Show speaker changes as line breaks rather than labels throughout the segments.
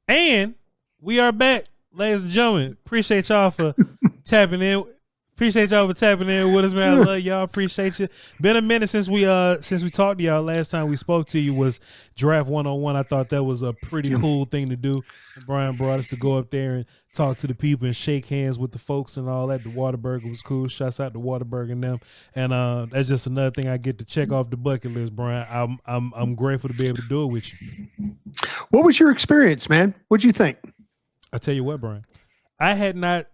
And we are back, ladies and gentlemen. Appreciate y'all for tapping in. Appreciate y'all for tapping in with us, man. I love y'all. Appreciate you. Been a minute since we talked to y'all. Last time we spoke to you was Draft 101. I thought that was a pretty cool thing to do. Bryan Broaddus to go up there and talk to the people and shake hands with the folks and all that. The Whataburger was cool. Shouts out to Whataburger and them. And that's just another thing I get to check off the bucket list, Bryan. I'm grateful to be able to do it with you.
What was your experience, man? What'd you think?
I tell you what, Bryan. I had not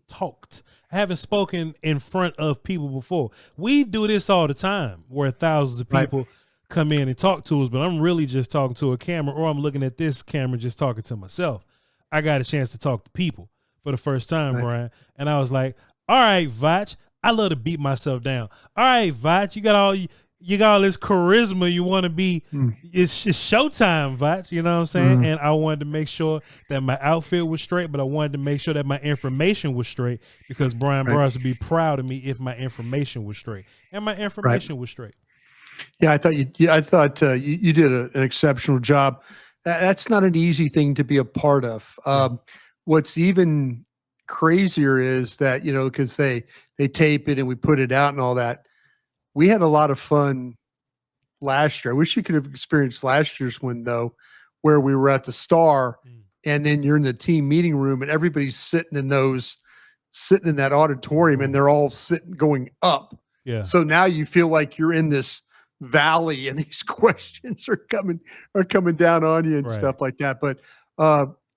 talked. I haven't spoken in front of people before. We do this all the time where thousands of people come in and talk to us, but I'm really just talking to a camera, or I'm looking at this camera just talking to myself. I got a chance to talk to people for the first time, Bryan. And I was like, all right, Voch, I love to beat myself down. All right, Voch, you got all this charisma. You want to be, it's showtime, Voch. You know what I'm saying? And I wanted to make sure that my outfit was straight, but I wanted to make sure that my information was straight, because Bryan Broaddus would be proud of me if my information was straight. And my information was straight.
Yeah, I thought you did an exceptional job. That's not an easy thing to be a part of. What's even crazier is that, because they tape it and we put it out and all that. We had a lot of fun last year. I wish you could have experienced last year's one, though, where we were at the Star and then you're in the team meeting room and everybody's sitting in that auditorium and they're all sitting going up.
Yeah.
So now you feel like you're in this valley and these questions are coming down on you and stuff like that. But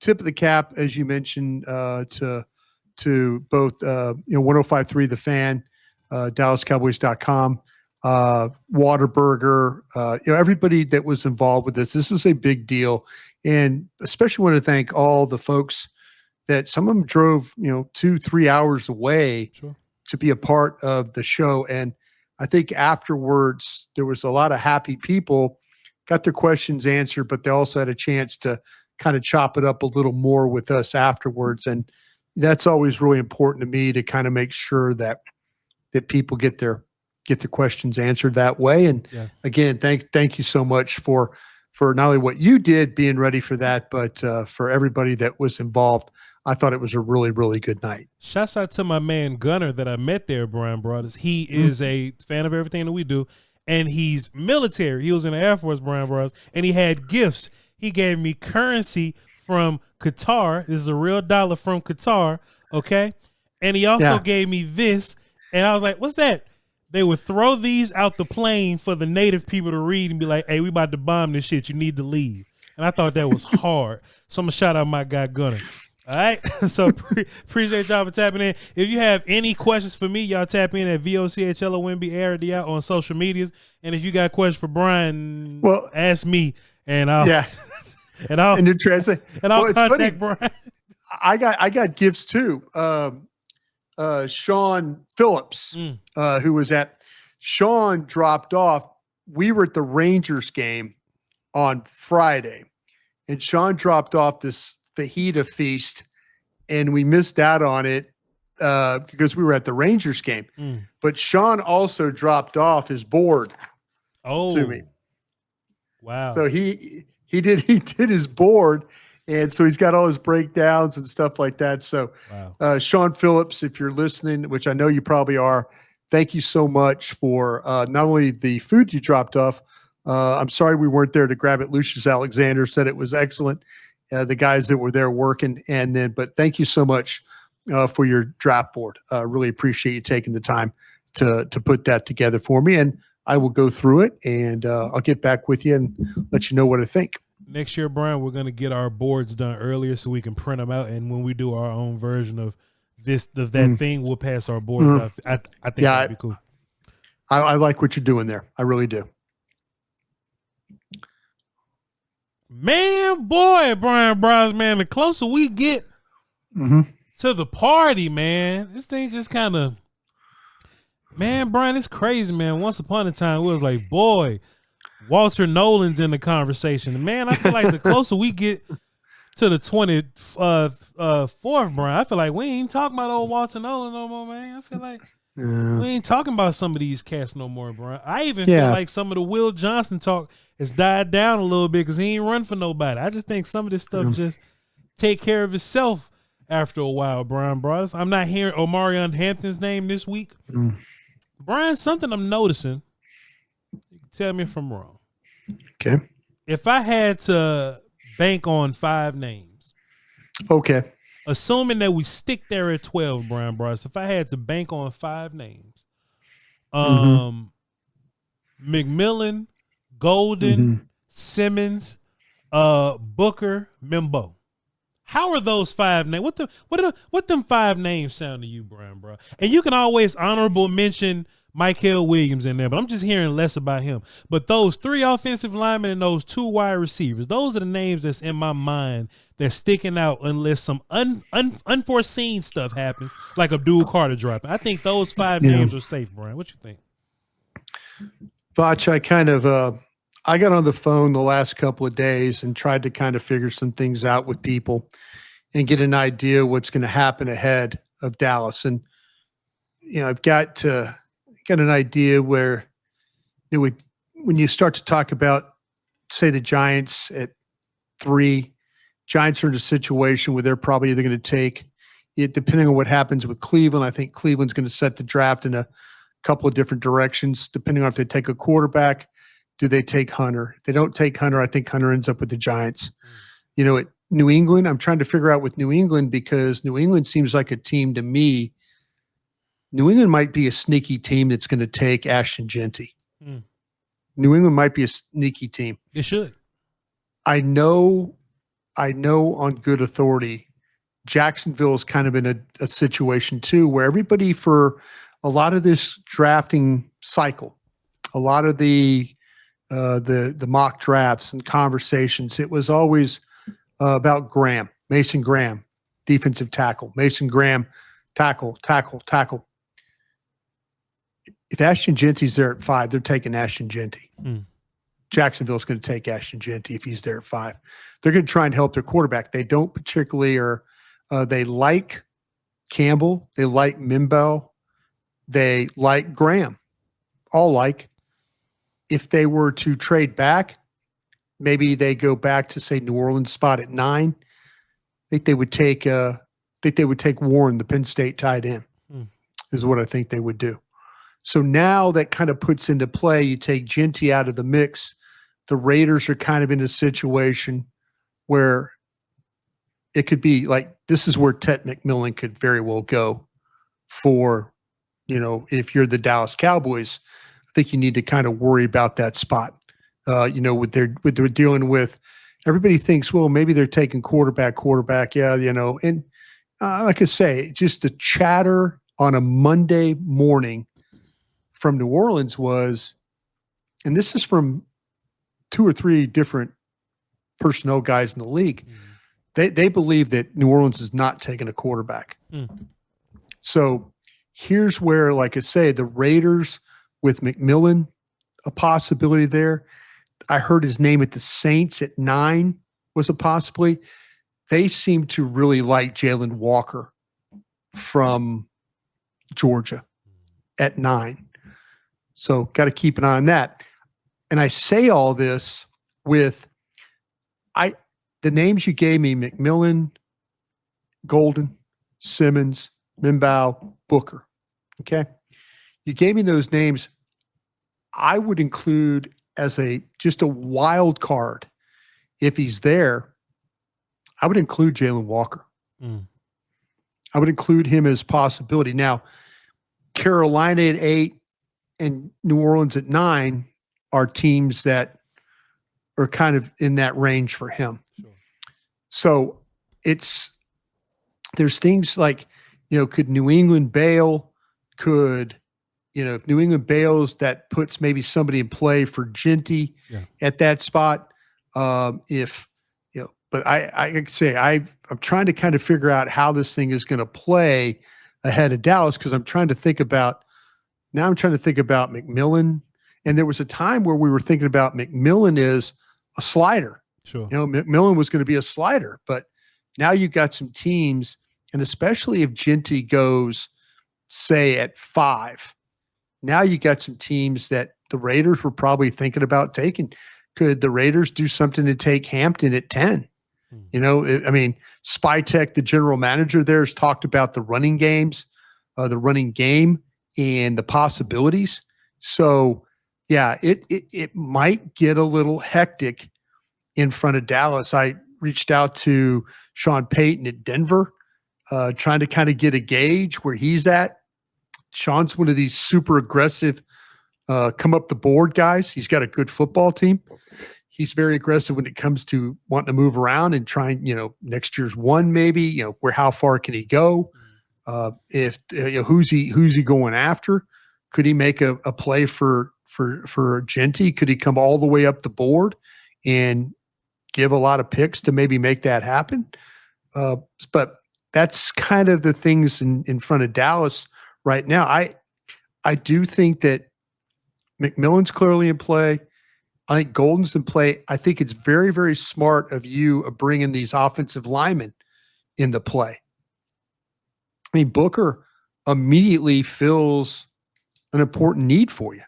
tip of the cap, as you mentioned, to both 105.3 The Fan, DallasCowboys.com, Whataburger, everybody that was involved with this. This is a big deal, and especially want to thank all the folks that some of them drove 2-3 hours away to be a part of the show. And I think afterwards there was a lot of happy people, got their questions answered, but they also had a chance to kind of chop it up a little more with us afterwards. And that's always really important to me, to kind of make sure that people get their questions answered that way. And again, thank you so much for not only what you did being ready for that, but for everybody that was involved. I thought it was a really, really good night.
Shouts out to my man Gunner that I met there, Bryan Broaddus. He is a fan of everything that we do, and he's military. He was in the Air Force, Bryan Broaddus, and he had gifts. He gave me currency from Qatar. This is a real dollar from Qatar, okay? And he also gave me this, and I was like, what's that? They would throw these out the plane for the native people to read and be like, hey, we about to bomb this shit. You need to leave. And I thought that was hard. So I'm going to shout out my guy Gunner. All right. So appreciate y'all for tapping in. If you have any questions for me, y'all tap in at VOCHLONB on social medias. And if you got questions for Bryan, ask me and I'll
translate.
And I'll contact Bryan.
I got gifts too. Sean Phillips, who was Sean dropped off. We were at the Rangers game on Friday, and Sean dropped off this fajita feast, and we missed out on it because we were at the Rangers game. But Sean also dropped off his board to me.
Wow.
So he did his board, and so he's got all his breakdowns and stuff like that. So Sean Phillips, if you're listening, which I know you probably are, thank you so much for not only the food you dropped off. I'm sorry we weren't there to grab it. Lucius Alexander said it was excellent. The guys that were there working, but thank you so much for your draft board. Really appreciate you taking the time to put that together for me, and I will go through it, and I'll get back with you and let you know what I think.
Next year, Bryan, we're going to get our boards done earlier so we can print them out, and when we do our own version of that thing, we'll pass our boards out. I think that'd be cool.
I like what you're doing there. I really do.
Man, boy, Bryan Broaddus, man, the closer we get to the party, man, this thing just kind of, man, Bryan, it's crazy, man. Once upon a time, it was like, boy, Walter Nolan's in the conversation. Man, I feel like the closer we get to the 24th, Bryan, I feel like we ain't talking about old Walter Nolan no more, man. I feel like We ain't talking about some of these cats no more, bro. I even feel like some of the Will Johnson talk has died down a little bit because he ain't run for nobody. I just think some of this stuff just take care of itself after a while, Bryan Broaddus. I'm not hearing Omarion Hampton's name this week. Bryan, something I'm noticing. Tell me if I'm wrong.
Okay.
If I had to bank on 5 names.
Okay.
Assuming that we stick there at 12, Bryan Broaddus, if I had to bank on 5 names, McMillan, Golden, Simmons, Booker, Mimbo. How are those 5 names? What them 5 names sound to you, Bryan, bro? And you can always honorable mention Michael Williams in there, but I'm just hearing less about him. But those 3 offensive linemen and those 2 wide receivers, those are the names that's in my mind that's sticking out unless some unforeseen stuff happens, like Abdul Carter dropping. I think those 5 names are safe, Bryan. What you think?
Voch, I got on the phone the last couple of days and tried to kind of figure some things out with people and get an idea what's going to happen ahead of Dallas. And, I've got an idea where when you start to talk about, say, the Giants at 3, Giants are in a situation where they're probably either going to take it, depending on what happens with Cleveland. I think Cleveland's going to set the draft in a couple of different directions, depending on if they take a quarterback. Do they take Hunter? If they don't take Hunter, I think Hunter ends up with the Giants. At New England, I'm trying to figure out with New England because New England seems like a team to me. New England might be a sneaky team that's going to take Ashton Genty. New England might be a sneaky team.
It should.
I know on good authority, Jacksonville is kind of in a situation too, where everybody for a lot of this drafting cycle, a lot of the mock drafts and conversations, it was always about Mason Graham, defensive tackle, Mason Graham, tackle. If Ashton Genty's there at 5, they're taking Ashton Genty. Jacksonville's going to take Ashton Genty if he's there at 5. They're going to try and help their quarterback. They don't particularly they like Campbell. They like Mimbo. They like Graham. All like. If they were to trade back, maybe they go back to, say, New Orleans spot at 9. I think they would take Warren, the Penn State tight end, is what I think they would do. So now that kind of puts into play, you take Genty out of the mix. The Raiders are kind of in a situation where it could be like, this is where Ted McMillan could very well go for, if you're the Dallas Cowboys. I think you need to kind of worry about that spot. What they're dealing with. Everybody thinks, well, maybe they're taking quarterback. Yeah, and like I say, just the chatter on a Monday morning from New Orleans was, and this is from 2 or 3 different personnel guys in the league. They believe that New Orleans is not taking a quarterback. So here's where, like I say, the Raiders with McMillan, a possibility there. I heard his name at the Saints at 9 was a possibility. They seem to really like Jalen Walker from Georgia at 9. So got to keep an eye on that. And I say all this with the names you gave me, McMillan, Golden, Simmons, Mimbo, Booker. Okay. You gave me those names. I would include as just a wild card. If he's there, I would include Jalen Walker. I would include him as possibility. Now, Carolina at 8 and New Orleans at 9 are teams that are kind of in that range for him. So there's things like, could New England bail? If New England bails, that puts maybe somebody in play for Genty at that spot. But I could say I'm trying to kind of figure out how this thing is going to play ahead of Dallas, because I'm trying to think about McMillan. And there was a time where we were thinking about McMillan as a slider.
Sure.
McMillan was going to be a slider, but now you've got some teams, and especially if Genty goes say at 5. Now you got some teams that the Raiders were probably thinking about taking. Could the Raiders do something to take Hampton at 10? You know, I mean, Spytek, the general manager there, has talked about the running game and the possibilities. So, yeah, it might get a little hectic in front of Dallas. I reached out to Sean Payton at Denver, trying to kind of get a gauge where he's at. Sean's one of these super aggressive, come up the board guys. He's got a good football team. He's very aggressive when it comes to wanting to move around and trying, next year's one, maybe, how far can he go? Who's he going after? Could he make a play for Genty? Could he come all the way up the board and give a lot of picks to maybe make that happen? But that's kind of the things in front of Dallas right now. I do think that McMillan's clearly in play. I think Golden's in play. I think it's very, very smart of you of bringing these offensive linemen into play. I mean, Booker immediately fills an important need for you.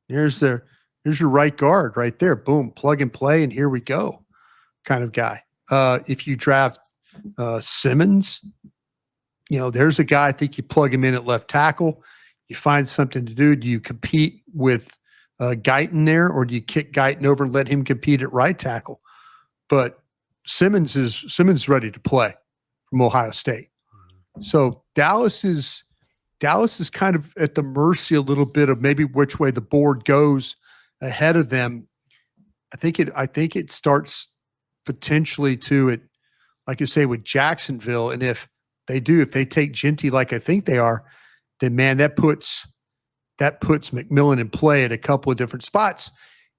Here's your right guard right there. Boom, plug and play, and here we go kind of guy. If you draft Simmons, there's a guy, I think you plug him in at left tackle. You find something to do. Do you compete with Guyton there, or do you kick Guyton over and let him compete at right tackle? But Simmons is ready to play from Ohio State. So Dallas is kind of at the mercy a little bit of maybe which way the board goes ahead of them. I think it starts potentially like you say, with Jacksonville. And if they take Genty like I think they are, then man, that puts McMillan in play at a couple of different spots.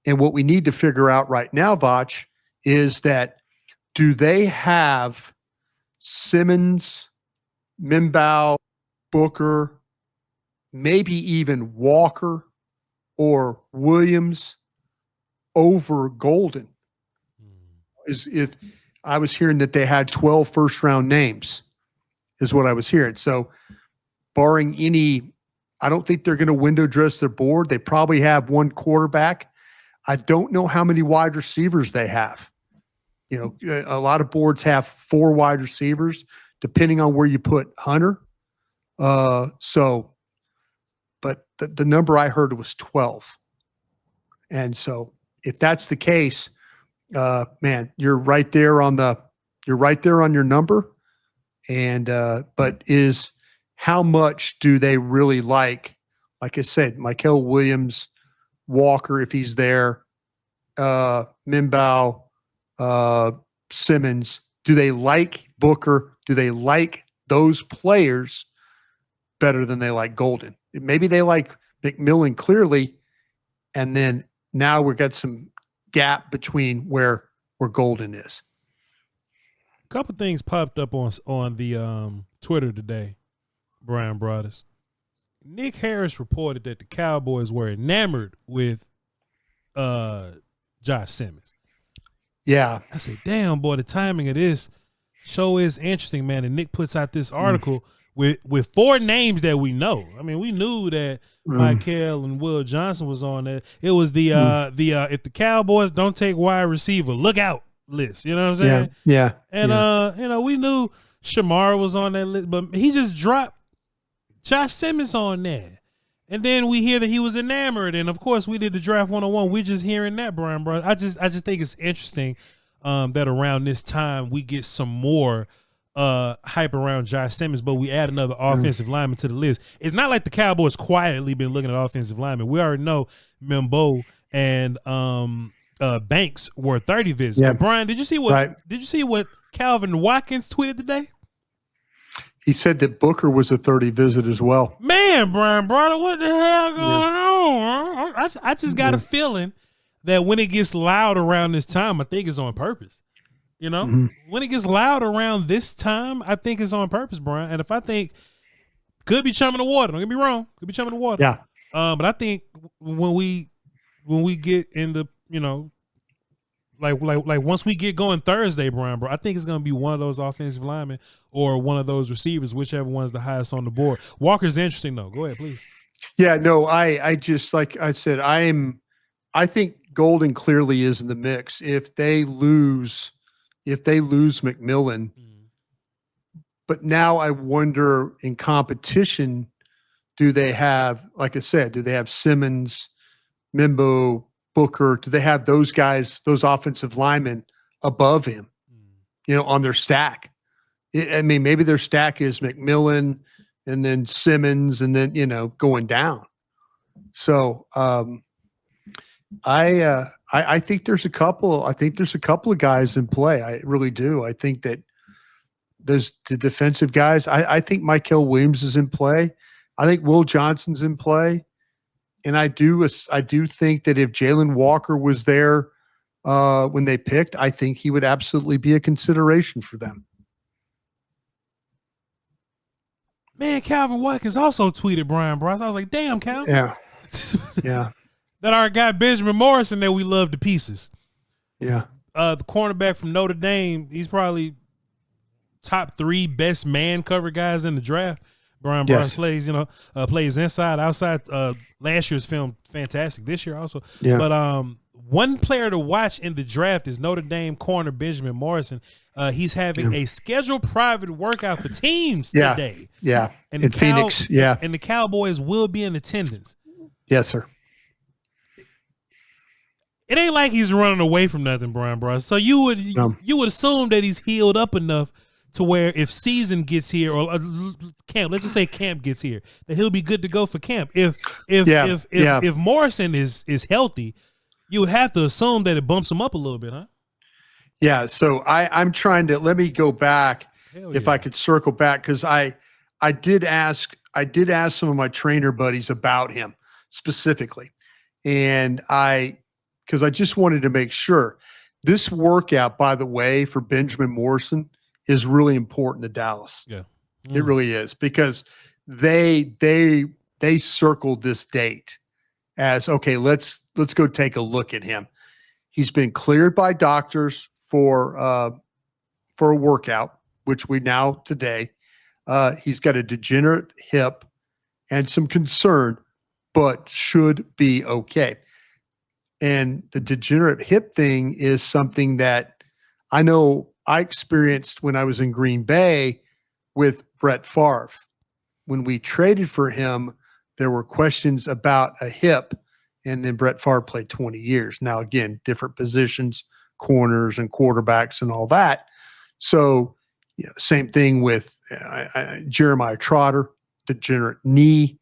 And what we need to figure out right now, Voch, is that do they have Simmons, Mimbow, Booker, maybe even Walker or Williams over Golden? If I was hearing that they had 12 first-round names, is what I was hearing. So barring any, I don't think they're going to window dress their board. They probably have one quarterback. I don't know how many wide receivers they have. A lot of boards have 4 wide receivers, depending on where you put Hunter. But the number I heard was 12. And so if that's the case, man, you're right there on your number. And but how much do they really like I said, Mykel Williams, Walker, if he's there, Mimbow, Simmons, do they like Booker? Do they like those players better than they like Golden? Maybe they like McMillan clearly, and then now we've got some gap between where Golden is.
A couple things popped up on the Twitter today, Bryan Broaddus. Nick Harris reported that the Cowboys were enamored with Josh Simmons.
Yeah.
I said, damn, boy, the timing of this show is interesting, man. And Nick puts out this article with 4 names that we know. I mean, we knew that Mykel and Will Johnson was on there. It was the if the Cowboys don't take wide receiver, look out list. You know what I'm saying?
Yeah.
And we knew Shamar was on that list, but he just dropped Josh Simmons on there. And then we hear that he was enamored, and of course we did the draft 101. We're just hearing that, Bryan, bro. I just think it's interesting that around this time we get some more hype around Josh Simmons, but we add another offensive lineman to the list. It's not like the Cowboys quietly been looking at offensive linemen. We already know Mimbo and Banks were 30 visits.
Yeah.
Bryan, did you see what Calvin Watkins tweeted today?
He said that Booker was a 30 visit as well.
Man, Bryan, brother, what the hell going on? I just got a feeling that when it gets loud around this time, I think it's on purpose. When it gets loud around this time, I think it's on purpose, Bryan. And if I think, could be chumming the water. Don't get me wrong, could be chumming the water.
Yeah.
But I think when we get in the like once we get going Thursday, Bryan, bro, I think it's gonna be one of those offensive linemen or one of those receivers, whichever one's the highest on the board. Walker's interesting though. Go ahead, please.
Yeah, no, I just, like I said, I think Golden clearly is in the mix. If they lose McMillan, but now I wonder in competition, do they have, like I said, do they have Simmons, Mimbo, Booker? Do they have those guys, those offensive linemen above him, on their stack? I mean, maybe their stack is McMillan and then Simmons and then, going down. So I think there's a couple of guys in play. I really do. I think that there's the defensive guys. I think Mykel Williams is in play. I think Will Johnson's in play. And I do think that if Jalen Walker was there when they picked, I think he would absolutely be a consideration for them.
Man, Calvin Watkins also tweeted Bryan Broaddus. I was like, damn, Calvin.
Yeah. Yeah.
That our guy Benjamin Morrison that we love to pieces.
Yeah.
The cornerback from Notre Dame, he's probably top 3 best man cover guys in the draft. Bryan Broaddus plays, plays inside, outside. Last year's film fantastic. This year also.
Yeah.
But one player to watch in the draft is Notre Dame corner Benjamin Morrison. He's having a scheduled private workout for teams today.
Yeah.
And
in Phoenix. Yeah.
And the Cowboys will be in attendance.
Yes, sir.
It ain't like he's running away from nothing, Bryan Broaddus. So you would assume that he's healed up enough to where if season gets here or camp, let's just say camp gets here, that he'll be good to go for camp. If Morrison is healthy, you would have to assume that it bumps him up a little bit, huh?
Yeah. So I'm trying to, let me go back if I could circle back, because I did ask some of my trainer buddies about him specifically, and because I just wanted to make sure. This workout, by the way, for Benjamin Morrison is really important to Dallas.
Yeah.
It really is, because they circled this date as, okay, let's go take a look at him. He's been cleared by doctors for a workout, which we now today. He's got a degenerate hip and some concern, but should be okay. And the degenerate hip thing is something that I know I experienced when I was in Green Bay with Brett Favre. When we traded for him, there were questions about a hip, and then Brett Favre played 20 years. Now, again, different positions, corners and quarterbacks and all that. So, same thing with Jeremiah Trotter, degenerate knee.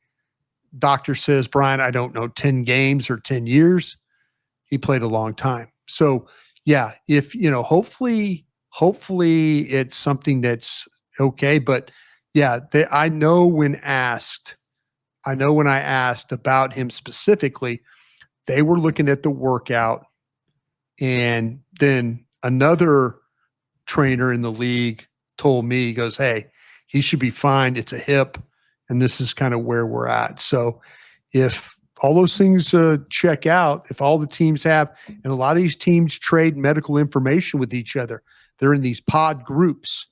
Doctor says, Brian, I don't know, 10 games or 10 years. He played a long time. So, yeah, if, hopefully it's something that's okay. But, yeah, I know when I asked about him specifically, they were looking at the workout, and then another trainer in the league told me, he goes, hey, he should be fine. It's a hip, and this is kind of where we're at. So if all those things check out, if all the teams have, and a lot of these teams trade medical information with each other, they're in these pod groups.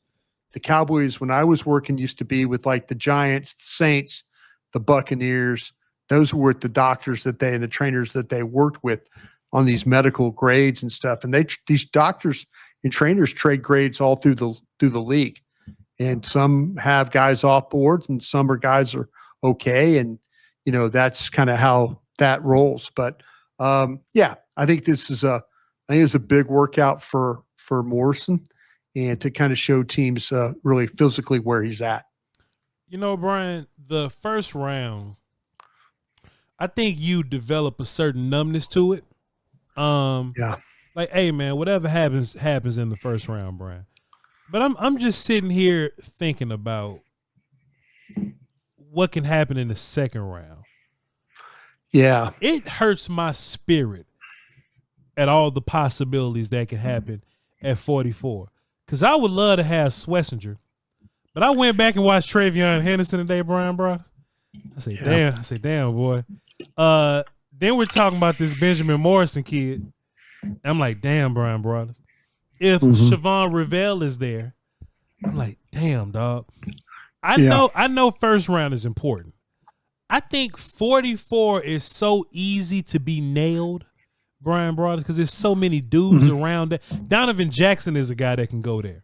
The Cowboys, when I was working, used to be with like the Giants, the Saints, the Buccaneers. Those were the doctors and the trainers that they worked with on these medical grades and stuff. And these doctors and trainers trade grades all through the league. And some have guys off boards, and some guys are okay. And that's kind of how that rolls. But yeah, I think this is a big workout for Morrison, and to kind of show teams really physically where he's at.
Brian, the first round, I think you develop a certain numbness to it.
Yeah.
Like, hey man, whatever happens in the first round, Brian. But I'm just sitting here thinking about what can happen in the second round.
Yeah.
It hurts my spirit at all the possibilities that can happen at 44. Because I would love to have Schlesinger. But I went back and watched Travion Henderson today, Bryan Broaddus. I say, damn, boy. Then we're talking about this Benjamin Morrison kid. I'm like, damn, Bryan Broaddus. If
Mm-hmm.
Siobhan Revelle is there, I'm like, damn, dog. I know first round is important. I think 44 is so easy to be nailed, Bryan Broaddus, because there's so many dudes around it. Donovan Jackson is a guy that can go there.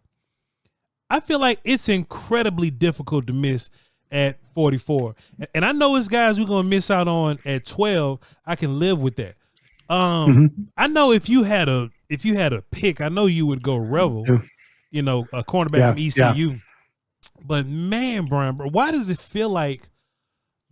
I feel like it's incredibly difficult to miss at 44. And I know it's guys we're going to miss out on at 12. I can live with that. I know if you had a pick, I know you would go Revel, a cornerback from ECU. Yeah. But man, Bryan, why does it feel like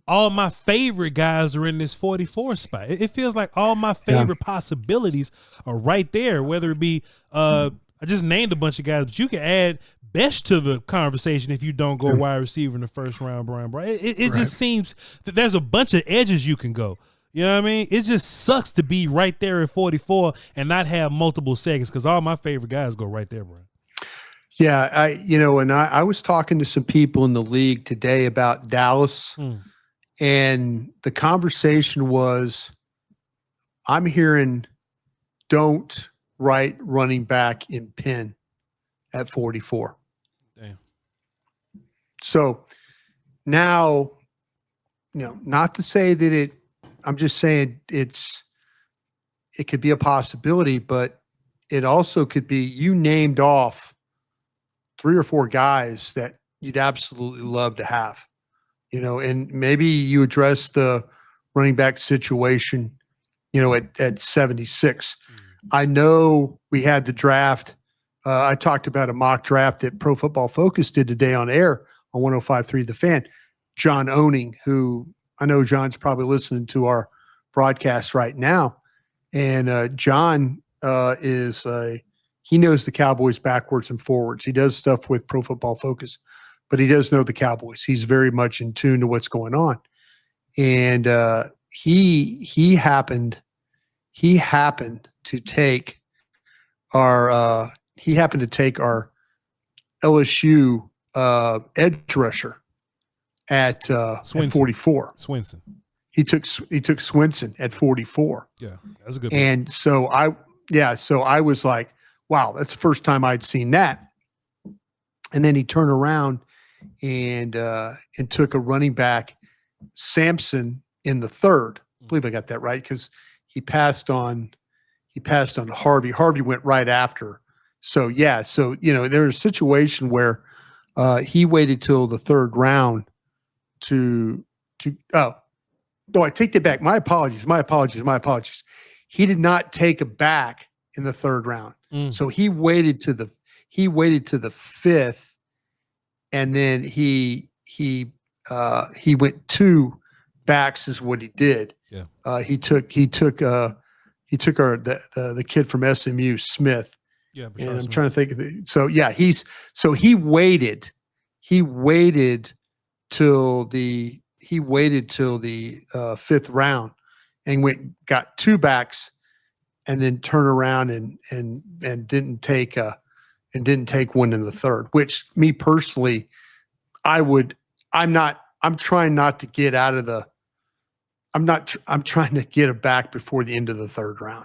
all my favorite guys are in this 44 spot? It feels like all my favorite possibilities are right there, whether it be I just named a bunch of guys, but you can add Best to the conversation if you don't go wide receiver in the first round, Bryan Broaddus. It just seems that there's a bunch of edges you can go. You know what I mean? It just sucks to be right there at 44 and not have multiple seconds, because all my favorite guys go right there, Bryan.
Yeah, I was talking to some people in the league today about Dallas, and the conversation was, I'm hearing don't write running back in pen at 44.
Damn.
So now, not to say that I'm just saying it could be a possibility, but it also could be you named off 3 or 4 guys that you'd absolutely love to have, and maybe you address the running back situation, at 76. I know we had the draft. I talked about a mock draft that Pro Football Focus did today on air on 105.3 The Fan. John Owning, who I know John's probably listening to our broadcast right now. And John he knows the Cowboys backwards and forwards. He does stuff with Pro Football Focus, but he does know the Cowboys. He's very much in tune to what's going on. And he happened to take our LSU edge rusher at 44.
Swinson.
He took Swinson at 44.
Yeah, that's a good
one. And so I was like, wow, that's the first time I'd seen that. And then he turned around and took a running back, Sampson, in the third. I believe I got that right, because he passed on Harvey. Harvey went right after. So there's a situation where he waited till the third round I take that back. My apologies. He did not take a back in the third round. So he waited to the fifth, and then he went 2 backs is what he did.
Yeah.
He took the kid from SMU, Smith.
Yeah,
and I'm trying to think of he waited till the fifth round and got 2 backs, and then turned around and didn't take one in the third, which me personally, I'm trying not to get out of the, I'm trying to get a back before the end of the third round.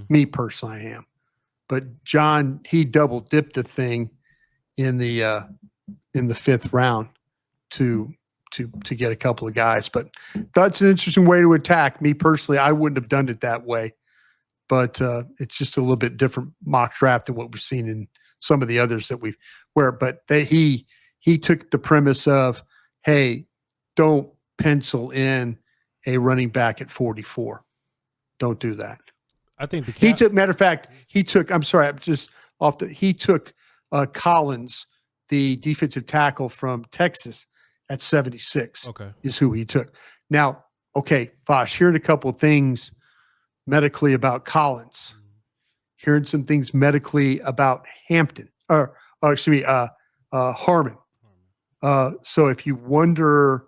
Me personally, I am. But John, he double dipped the thing in the fifth round to get a couple of guys. But that's an interesting way to attack. Me personally, I wouldn't have done it that way. But it's just a little bit different mock draft than what we've seen in some of the others that he took the premise of, hey, don't pencil in a running back at 44. Don't do that.
I think
he took Collins, the defensive tackle from Texas, at 76.
Okay.
Is who he took. Now, okay, Voch, hearing a couple of things medically about Collins, hearing some things medically about Harmon. So if you wonder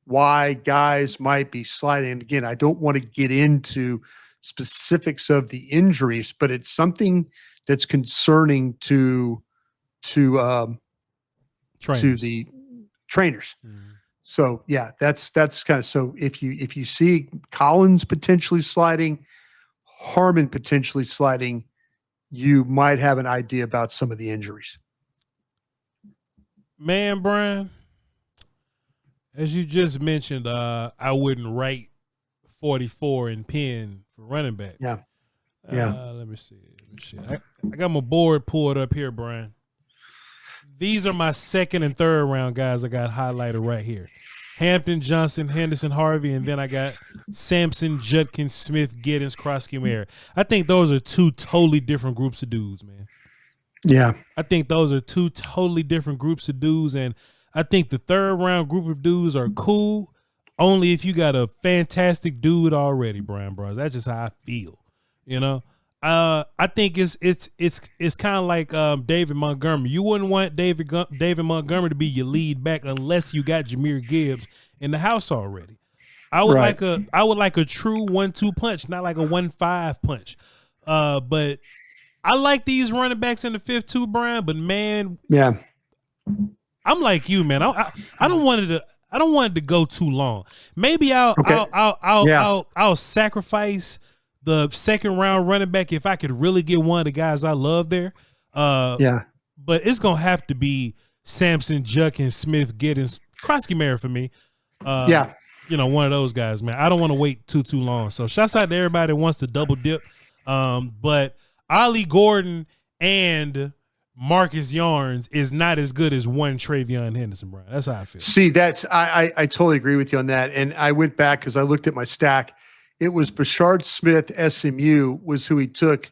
why guys might be sliding, and again, I don't want to get into specifics of the injuries, but it's something that's concerning to the trainers. So yeah, that's kind of, so if you see Collins potentially sliding, Harmon potentially sliding, you might have an idea about some of the injuries.
Man, Bryan, as you just mentioned, I wouldn't write 44 in pen for running back.
Yeah.
Let me see. I got my board pulled up here, Bryan. These are my second and third round guys I got highlighted right here. Hampton, Johnson, Henderson, Harvey, and then I got Sampson, Judkins, Smith, Giddens, Krosky, Mary. I think those are two totally different groups of dudes, man.
Yeah.
I think those are two totally different groups of dudes, and I think the third round group of dudes are cool only if you got a fantastic dude already, Bryan Broaddus. That's just how I feel, you know? I think it's kind of like David Montgomery. You wouldn't want David Montgomery to be your lead back unless you got Jahmyr Gibbs in the house already. I would like a true 1-2 punch, not like a 1-5 punch. But I like these running backs in the 5th too, Bryan. But man,
yeah,
I'm like you, man. I don't want it to go too long. Maybe I'll sacrifice the second round running back if I could really get one of the guys I love there. But it's gonna have to be Sampson, Judkins, Smith, Giddens, Krosky, Mary for me. You know, one of those guys, man. I don't want to wait too long. So shouts out to everybody that wants to double dip. But Ollie Gordon and Marcus Yarns is not as good as one Travion Henderson, Bryan. That's how I feel.
See, I totally agree with you on that. And I went back because I looked at my stack. It was Bashard Smith, SMU, was who he took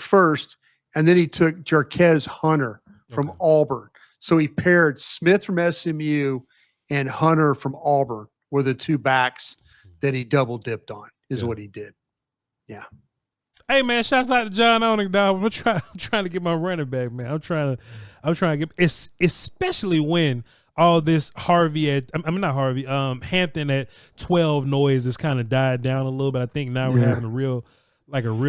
first, and then he took Jarquez Hunter from Auburn. So he paired Smith from SMU and Hunter from Auburn were the two backs that he double dipped on, is what he did. Yeah.
Hey man, shouts out to John Owning, dog. I'm trying to get my running back, man. I'm trying to get, especially when all this Hampton at 12 noise has kind of died down a little bit. I think now we're having a real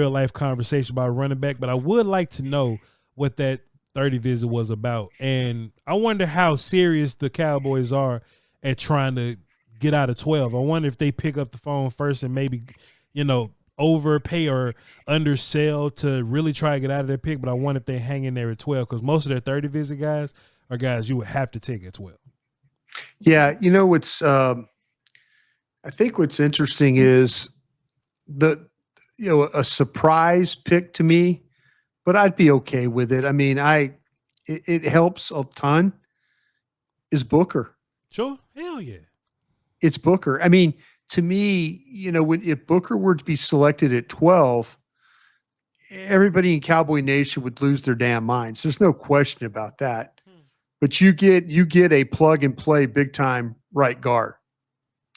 life conversation about running back, but I would like to know what that 30 visit was about. And I wonder how serious the Cowboys are at trying to get out of 12. I wonder if they pick up the phone first and maybe, overpay or undersell to really try to get out of their pick. But I wonder if they hang in there at 12 because most of their 30 visit guys are guys you would have to take at 12.
Yeah. I think what's interesting is a surprise pick to me, but I'd be okay with it. I mean, it helps a ton is Booker.
Sure. Hell yeah.
It's Booker. I mean, to me, if Booker were to be selected at 12, everybody in Cowboy Nation would lose their damn minds. There's no question about that. But you get a plug and play big time right guard.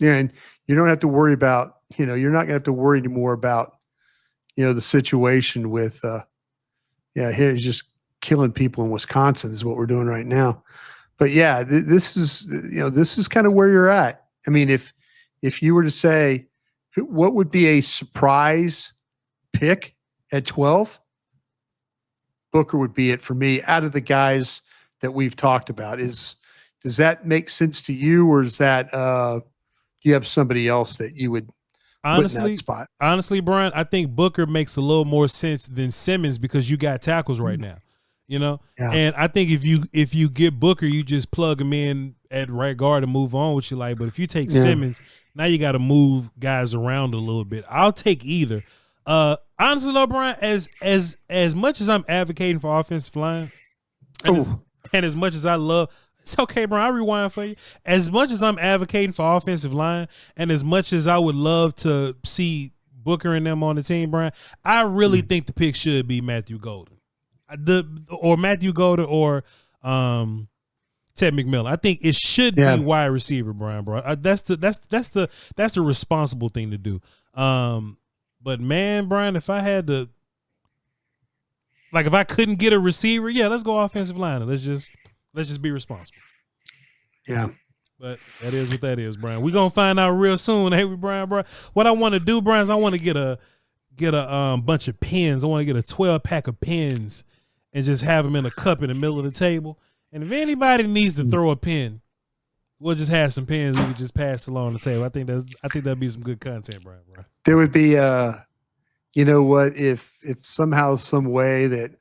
And you don't have to worry about, you're not going to have to worry anymore about, the situation with, he's just killing people in Wisconsin is what we're doing right now. But yeah, this is kind of where you're at. I mean, if you were to say, what would be a surprise pick at 12? Booker would be it for me out of the guys that we've talked about. Does that make sense to you, or is that do you have somebody else that you would put in that spot?
Honestly, Bryan, I think Booker makes a little more sense than Simmons because you got tackles right now. And I think if you get Booker, you just plug him in at right guard and move on with your life. But if you take Simmons, now you got to move guys around a little bit. I'll take either. Honestly, though, Bryan, as much as I'm advocating for offensive line, and as much as I love, it's okay, Bryan. I'll rewind for you. As much as I'm advocating for offensive line, and as much as I would love to see Booker and them on the team, Bryan, I really think the pick should be Matthew Golden. Matthew Golden or Ted McMillan. I think it should be wide receiver, Bryan, bro. That's the responsible thing to do. But man, Bryan, if I had to, if I couldn't get a receiver, let's go offensive line. Let's just be responsible.
Yeah.
But that is what that is, Bryan. We're gonna find out real soon, hey, Bryan, bro. What I want to do, Bryan, is I want to get a bunch of pens. I want to get a 12-pack of pens and just have them in a cup in the middle of the table. And if anybody needs to throw a pen, we'll just have some pens we could just pass along the table. I think that'd be some good content, Bryan, bro.
There would be a you know what, if somehow, some way that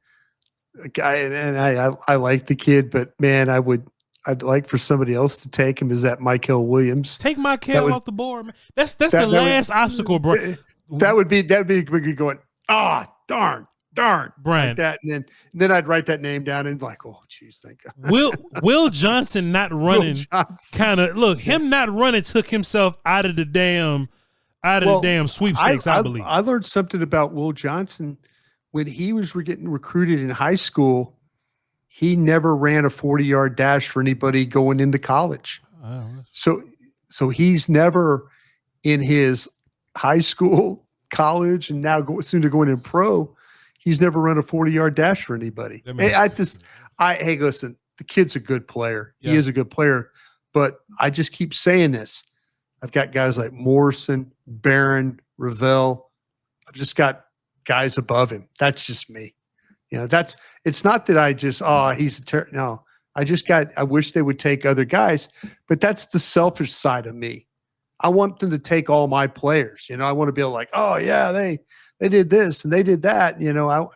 a guy, and I like the kid, but man, I'd like for somebody else to take him, is that Michael Williams.
Take Michael off the board, man. That's the last obstacle, bro.
That would be going, darn,
Brian.
Like that, and then I'd write that name down and like, oh, geez, thank God.
Will Johnson not running, kind of look, him not running took himself out of the damn sweepstakes. I believe
I learned something about Will Johnson when he was getting recruited in high school. He never ran a 40-yard dash for anybody going into college. So he's never in his high school, college, and now soon to go in pro. He's never run a 40-yard dash for anybody. Hey, listen, the kid's a good player. Yeah. He is a good player, but I just keep saying this. I've got guys like Morrison, Barron, Ravel. I've just got guys above him. That's just me. You know, it's not that I just, he's no, I wish they would take other guys, but that's the selfish side of me. I want them to take all my players. You know, I want to be like, oh yeah, they did this and they did that. You know,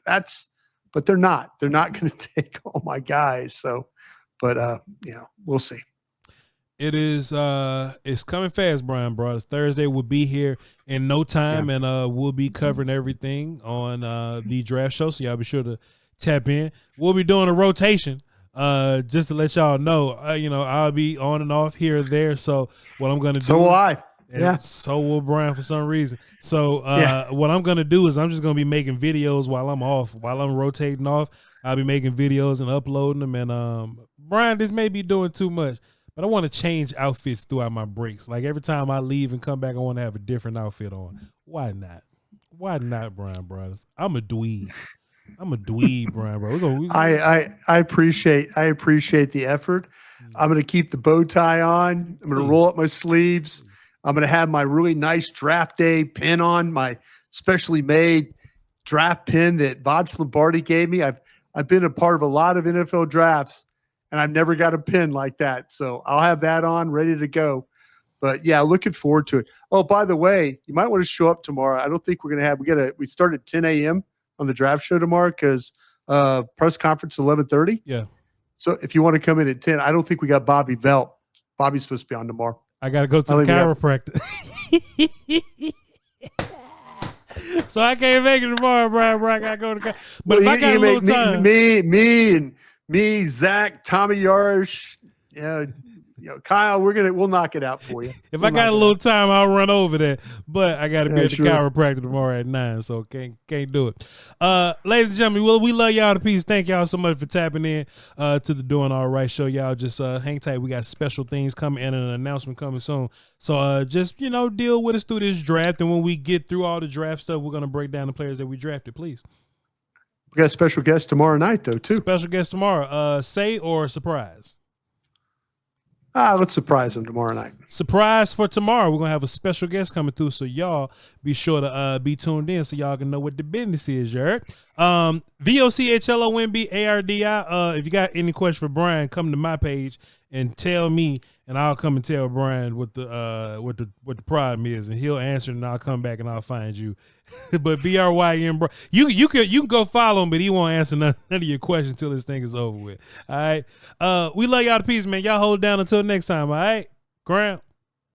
but they're not going to take all my guys. So, but you know, we'll see.
It is it's coming fast, Bryan Broaddus. Thursday will be here in no time, and we'll be covering everything on the draft show. So y'all be sure to tap in. We'll be doing a rotation. Just to let y'all know, you know, I'll be on and off here or there. So what I'm gonna do,
so will I.
Yeah. So will Brian for some reason. So what I'm gonna do is I'm just gonna be making videos while I'm off, while I'm rotating off. I'll be making videos and uploading them. And Brian, this may be doing too much, but I want to change outfits throughout my breaks. Like every time I leave and come back, I want to have a different outfit on. Why not? Why not, Bryan Broaddus? I'm a dweeb. Bryan Broaddus.
I appreciate the effort. I'm going to keep the bow tie on. I'm going to roll up my sleeves. I'm going to have my really nice draft day pin on, my specially made draft pin that Voch Lombardi gave me. I've been a part of a lot of NFL drafts, and I've never got a pin like that. So I'll have that on, ready to go. But yeah, looking forward to it. Oh, by the way, you might want to show up tomorrow. I don't think we're going to have, we start at 10 a.m. on the draft show tomorrow because press conference 11:30.
Yeah.
So if you want to come in at 10, I don't think we got Bobby Velt. Bobby's supposed to be on tomorrow.
I got to go to the chiropractor. So I can't make it tomorrow, Brian. I got to go to But if I got a little time.
Me, Zach, Tommy Yarsh, Kyle, we'll knock it out for you.
If I got a little time, I'll run over there. But I got to be at the chiropractor tomorrow at 9, so can't do it. Ladies and gentlemen, we love y'all to pieces. Thank y'all so much for tapping in to the Doing All Right show. Y'all just hang tight. We got special things coming and an announcement coming soon. So just deal with us through this draft, and when we get through all the draft stuff, we're gonna break down the players that we drafted. Please.
We got a special guest tomorrow night, though, too.
Special guest tomorrow. Say or surprise?
Let's surprise them tomorrow night.
Surprise for tomorrow. We're going to have a special guest coming through, so y'all be sure to be tuned in so y'all can know what the business is, you heard? VOCHLOMBARDI. If you got any question for Brian, come to my page and tell me, and I'll come and tell Brian what the problem is, and he'll answer, and I'll come back and I'll find you. But BRYM, bro, you can go follow him, but he won't answer none of your questions until this thing is over with. All right, we love y'all to pieces, man. Y'all hold it down until next time. All right, Graham.